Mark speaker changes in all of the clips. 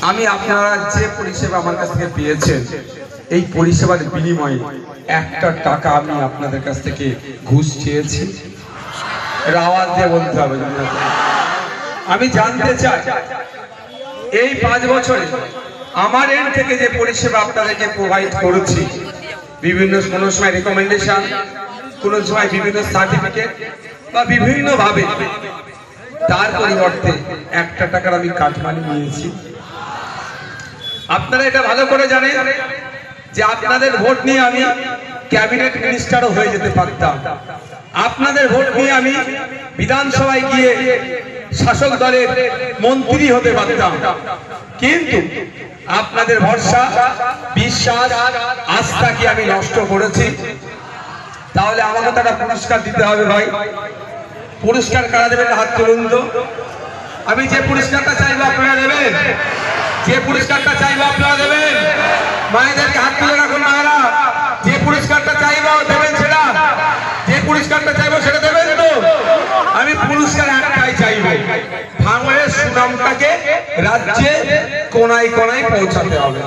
Speaker 1: আমি আপনারা যে পরিষেবা আমার কাছ থেকে পেয়েছেন এই পরিষেবার বিনিময়ে একটা টাকা আমি আপনাদের কাছ থেকে ঘুষ চেয়েছি? আওয়াজ দিয়ে বলতে হবে। আমি জানতে চাই এই 5 বছরে আমার এন্ড থেকে যে পরিষেবা আপনাদেরকে প্রোভাইড করেছি, বিভিন্ন কোনো সময় রেকমেন্ডেশন, কোনো সময় বিভিন্ন সার্টিফিকেট বা বিভিন্ন ভাবে, তার পরিবর্তে একটা টাকার আমি কাটমানি নিয়েছি? আপনারা এটা ভালো করে জানেন যে আপনাদের ভোট নিয়ে আমি ক্যাবিনেট মিনিস্টারও হয়ে যেতে পারতাম, আপনাদের ভোট নিয়ে আমি বিধানসভায় গিয়ে শাসক দলের মন্ত্রী হতে পারতাম, কিন্তু আপনাদের ভরসা, বিশ্বাস, আস্থা কি আমি নষ্ট করেছি? তাহলে আমাকে তো একটা পুরস্কার দিতে হবে ভাই। পুরস্কার কারা দেবেন? হাত তুলুন তো। আমি যে পুরস্কারটা চাইবো আপনারা দেবেন, যে পুরস্কারটা চাইবো আপনারা দেবেন। মায়েদেরকে হাত তুলে রাখুন মায়েরা, যে পুরস্কারটা চাইবো দেবেন, সেটা যে পুরস্কারটা চাইবো সেটা দেবেন তো? আমি পুরস্কার একটাই চাইবো, ভাঙড়ের সুনামটাকে রাজ্যে কোনায় কোনায় পৌঁছাতে হবে।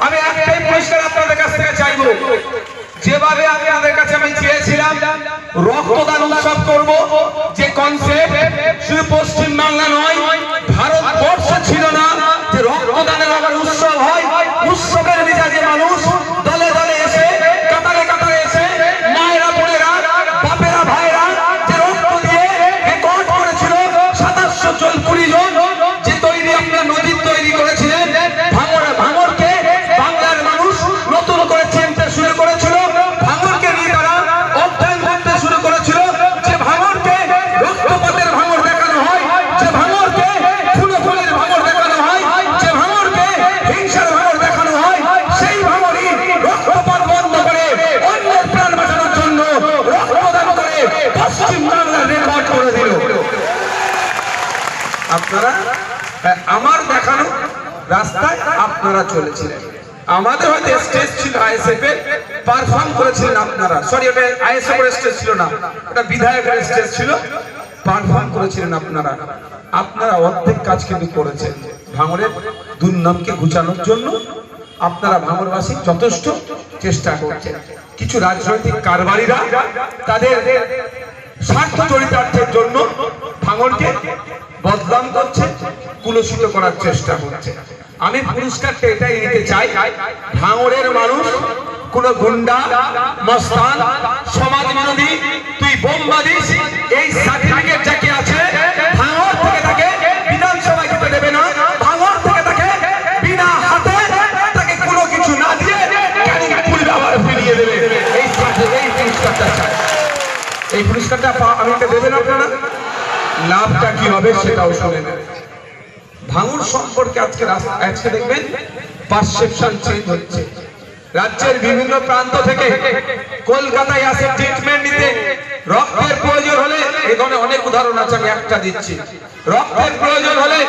Speaker 1: আমি একটাই পুরস্কার আপনাদের কাছ থেকে চাইবো, যেভাবে আপনাদের কাছে আমি চেয়েছিলাম রক্তদান উৎসব করব, যে কনসেপ্ট শুধু পশ্চিম বাংলা নয় ভারতবর্ষে ছিল না, যে রক্তদানের আবার উৎসব হয়, উৎসবের মেজাজে মানুষ দলে দলে এসে কাতারে কাতারে এসে মায়েরা বোনেরা বাপেরা ভাইরা যে রক্ত দিয়ে রেকর্ড করেছিল 2720 জন, যে তৈরি আপনারা নদীর তৈরি করেছিলেন, ভাঙড়কে বাংলার মানুষ নতুন করে চিনতে শুরু করেছিল, ভাঙড়কে নিয়ে তারা অধ্যয়ন করতে শুরু করেছিল, যে ভাঙড়কে রক্তপাতের ভাঙড় দেখানো হয়, যে ভাঙড়কে খুনোখুনির ভাঙড় দেখানো হয়, যে ভাঙড়কে হিংসার ভাঙড় দেখানো হয়, সেই ভাঙড়ই রক্তপাত বন্ধ করে অন্যের প্রাণ বাঁচানোর জন্য রক্তদান করে পশ্চিম বাংলার রেকর্ড করে দিল। আপনারা আমার দেখানো রাস্তায় আপনারা চলেছিলেন, আমাদের হয়তো স্টেজ ছিল আইএসএফ এর, পারফর্ম করেছিলেন আপনারা, সরি ওটা আইএসএফ এর স্টেজ ছিল না, ওটা বিধায়কের স্টেজ ছিল, পারফর্ম করেছিলেন আপনারা। আপনারা অর্ধেক কাজ কিন্তু করেছেন ভাঙড়ের দুর্নামকে ঘুচানোর জন্য। আপনারা ভাঙড়বাসী যথেষ্ট চেষ্টা করছেন। কিছু রাজনৈতিক কারবারিরা তাদের স্বার্থ চরিতার্থের জন্য ভাঙড়কে বদনাম করছে, কুলসিত করার চেষ্টা করছে। আমি পুরস্কারটা এটাই নিতে চাই, ভাঙড়ের মানুষ কোন গুন্ডা মস্তান সমাজ বিরোধী তুই বোমবাদিস এই সার্টিফিকেট যাকে আছে ভাঙড় থেকে তাকে বিধানসভায় যেতে দেবে না, ভাঙড় থেকে তাকে বিনা হাতে তাকে কোনো কিছু না দিয়ে পুলিশ আবার ফিরিয়ে দেবে। এই পুরস্কারটা চাই, এই পুরস্কারটা আমাকে দেবেন আপনারা। লাভটা কি হবে সেটাও শুনে নেন। ভাঙড় সম্পর্কে আজকে দেখবেন পারসেপশন চেঞ্জ হচ্ছে। রাজ্যের বিভিন্ন প্রান্ত থেকে কলকাতায় আসে ট্রিটমেন্ট নিতে, রক্তের প্রয়োজন হলে, এই ধরনের অনেক উদাহরণ আছে, আমি একটা দিচ্ছি। রক্তের প্রয়োজন হলে